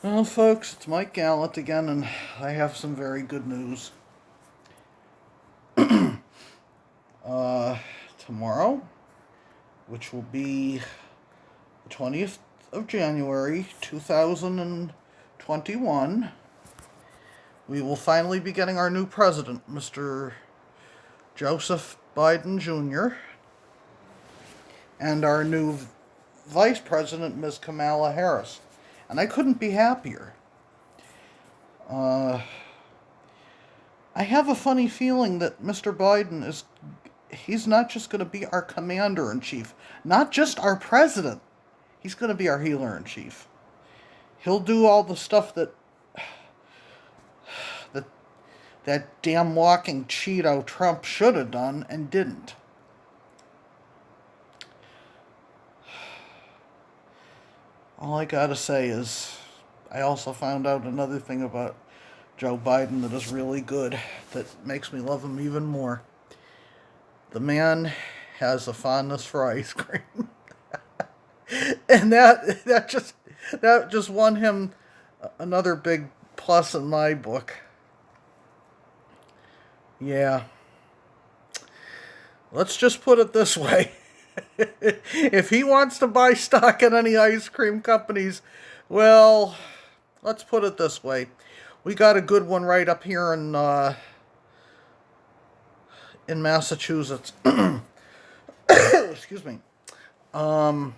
Well, folks, it's Mike Gallant again, and I have some very good news. uh, Tomorrow, which will be the 20th of January, 2021, we will finally be getting our new president, Mr. Joseph Biden Jr., and our new vice president, Ms. Kamala Harris. And I couldn't be happier. Uh, I have a funny feeling that Mr. Biden he's not just going to be our commander in chief, not just our president. He's going to be our healer in chief. He'll do all the stuff that that damn walking Cheeto Trump should have done and didn't. All I gotta say is, I also found out another thing about Joe Biden that is really good, that makes me love him even more. The man has a fondness for ice cream. And that just won him another big plus in my book. Yeah. Let's just put it this way. If he wants to buy stock in any ice cream companies, well, let's put it this way. We got a good one right up here in Massachusetts. Excuse me. I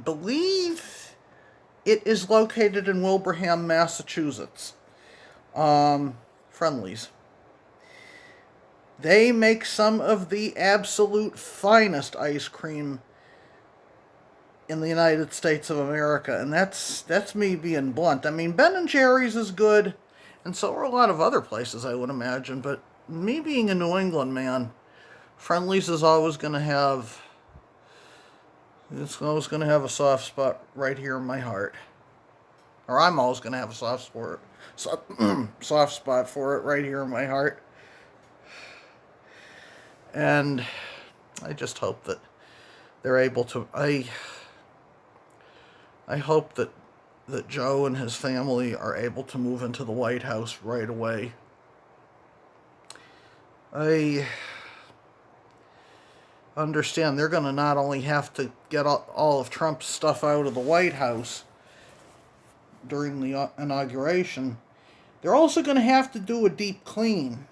believe it is located in Wilbraham, Massachusetts. Friendlies. They make some of the absolute finest ice cream in the United States of America, and that's me being blunt. I mean, Ben and Jerry's is good, and so are a lot of other places, I would imagine. But me being a New England man, Friendlies is always going to have it's always going to have a soft spot right here in my heart, or I'm always going to have a soft spot for it right here in my heart. And I just hope that they're able to. I hope that Joe and his family are able to move into the White House right away. I understand they're going to not only have to get all of Trump's stuff out of the White House during the inauguration, they're also going to have to do a deep clean.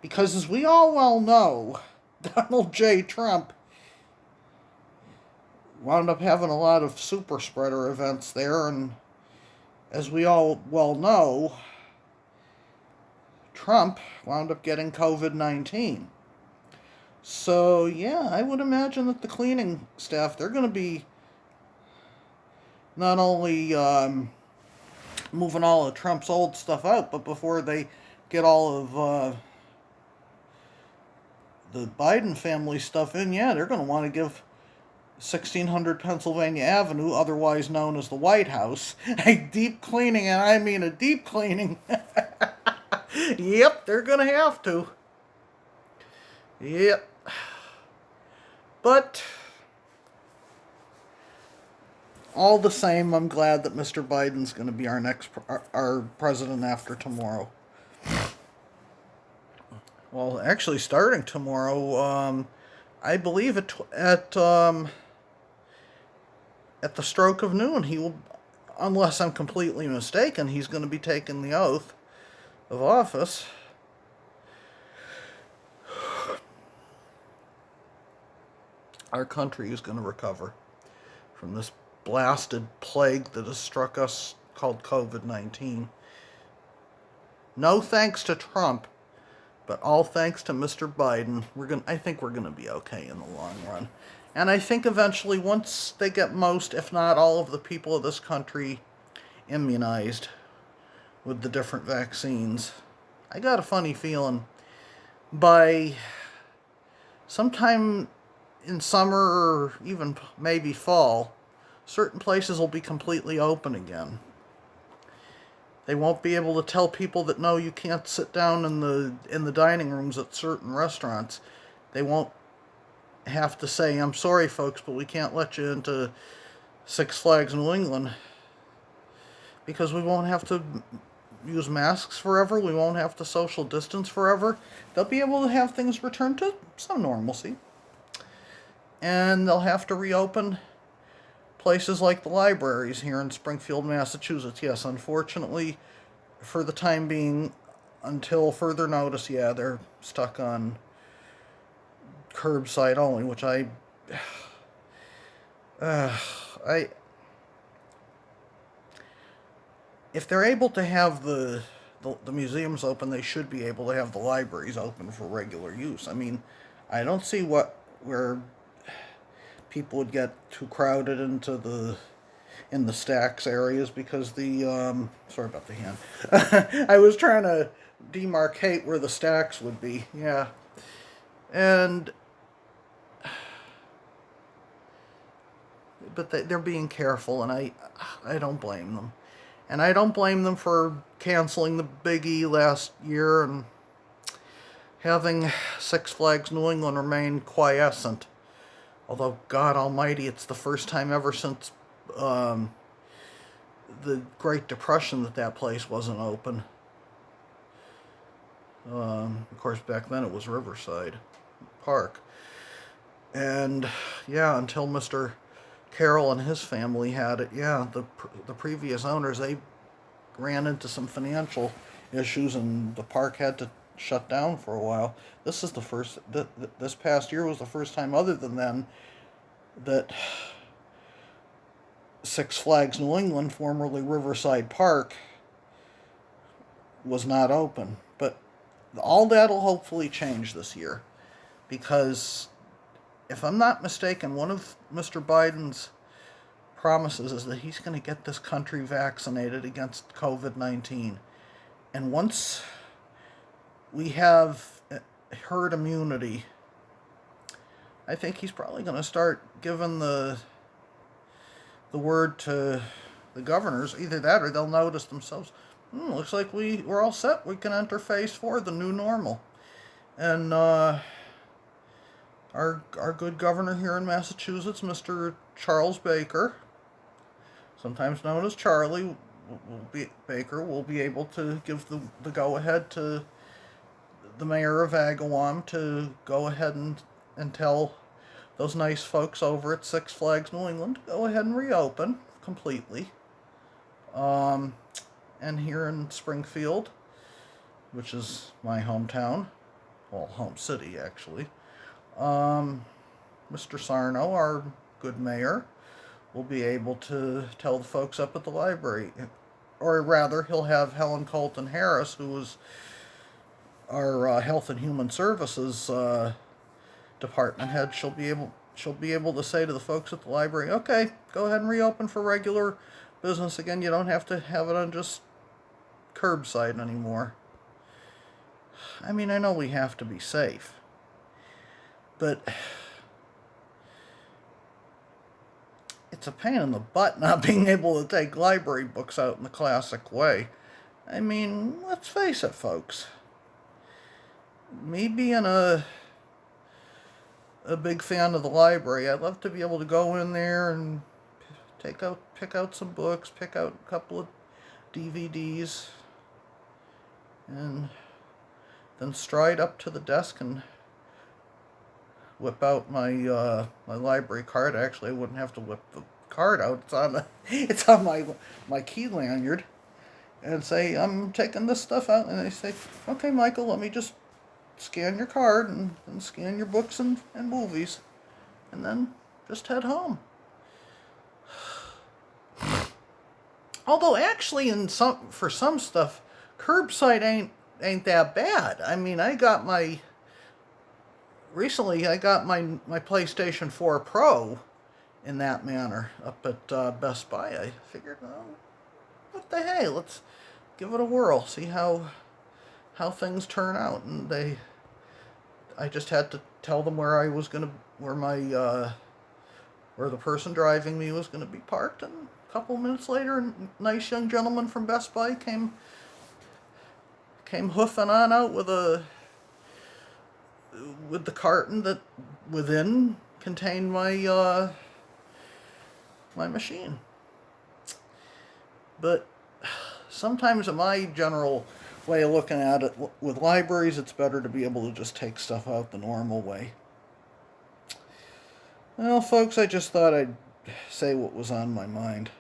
Because as we all well know, Donald J. Trump wound up having a lot of super spreader events there, and as we all well know, Trump wound up getting COVID-19. So, yeah, I would imagine that the cleaning staff, they're going to be not only moving all of Trump's old stuff out, but before they get all of the Biden family stuff in, yeah, they're going to want to give 1600 Pennsylvania Avenue, otherwise known as the White House, a deep cleaning, and I mean a deep cleaning. Yep, they're going to have to. Yep. But all the same, I'm glad that Mr. Biden's going to be our president after tomorrow. Well, actually, starting tomorrow, I believe at the stroke of noon, he will, unless I'm completely mistaken, he's going to be taking the oath of office. Our country is going to recover from this blasted plague that has struck us called COVID-19. No thanks to Trump, but all thanks to Mr. Biden. I think we're going to be okay in the long run. And I think eventually, once they get most, if not all, of the people of this country immunized with the different vaccines, I got a funny feeling by sometime in summer or even maybe fall, certain places will be completely open again. They won't be able to tell people that no, you can't sit down in the dining rooms at certain restaurants. They won't have to say, I'm sorry folks, but we can't let you into Six Flags New England, because we won't have to use masks forever. We won't have to social distance forever. They'll be able to have things return to some normalcy. And they'll have to reopen places like the libraries here in Springfield, Massachusetts. Yes, unfortunately, for the time being, until further notice, yeah, they're stuck on curbside only, which I, if they're able to have the museums open, they should be able to have the libraries open for regular use. I mean, I don't see where people would get too crowded in the stacks areas, because sorry about the hand. I was trying to demarcate where the stacks would be. Yeah. And but they're being careful, and I don't blame them. And I don't blame them for canceling the Big E last year and having Six Flags New England remain quiescent. Although, God almighty, it's the first time ever since the Great Depression that place wasn't open. Of course, back then it was Riverside Park. And, yeah, until Mr. Carroll and his family had it, yeah, the previous owners, they ran into some financial issues, and the park had to shut down for a while. This is the first, this past year was the first time other than then that Six Flags New England, formerly Riverside Park, was not open. But all that'll hopefully change this year, because if I'm not mistaken, one of Mr. Biden's promises is that he's going to get this country vaccinated against COVID-19. And once we have herd immunity, I think he's probably going to start giving the word to the governors. Either that, or they'll notice themselves, looks like we're all set. We can enter phase 4, the new normal. And our good governor here in Massachusetts, Mr. Charles Baker, sometimes known as Charlie Baker, will be able to give the go-ahead to the mayor of Agawam to go ahead and tell those nice folks over at Six Flags New England to go ahead and reopen completely. And here in Springfield, which is my hometown, well, home city actually, Mr. Sarno, our good mayor, will be able to tell the folks up at the library, or rather, he'll have Helen Colton Harris, who was our Health and Human Services department head. She'll be able to say to the folks at the library, okay, go ahead and reopen for regular business again. You don't have to have it on just curbside anymore. I mean, I know we have to be safe, but it's a pain in the butt not being able to take library books out in the classic way. I mean, let's face it, folks. Me being a big fan of the library, I'd love to be able to go in there and pick out some books, pick out a couple of DVDs, and then stride up to the desk and whip out my my library card. Actually, I wouldn't have to whip the card out. It's on my key lanyard, and say, I'm taking this stuff out. And they say, okay, Michael, let me just scan your card and scan your books and movies, and then just head home. Although actually, for some stuff, curbside ain't that bad. I mean, recently I got my PlayStation 4 Pro in that manner up at Best Buy. I figured, what the hey, let's give it a whirl, see how things turn out. And I just had to tell them where the person driving me was gonna be parked, and a couple minutes later, a nice young gentleman from Best Buy came hoofing on out with the carton that within contained my my machine. But sometimes in my general way of looking at it, with libraries, it's better to be able to just take stuff out the normal way. Well, folks, I just thought I'd say what was on my mind.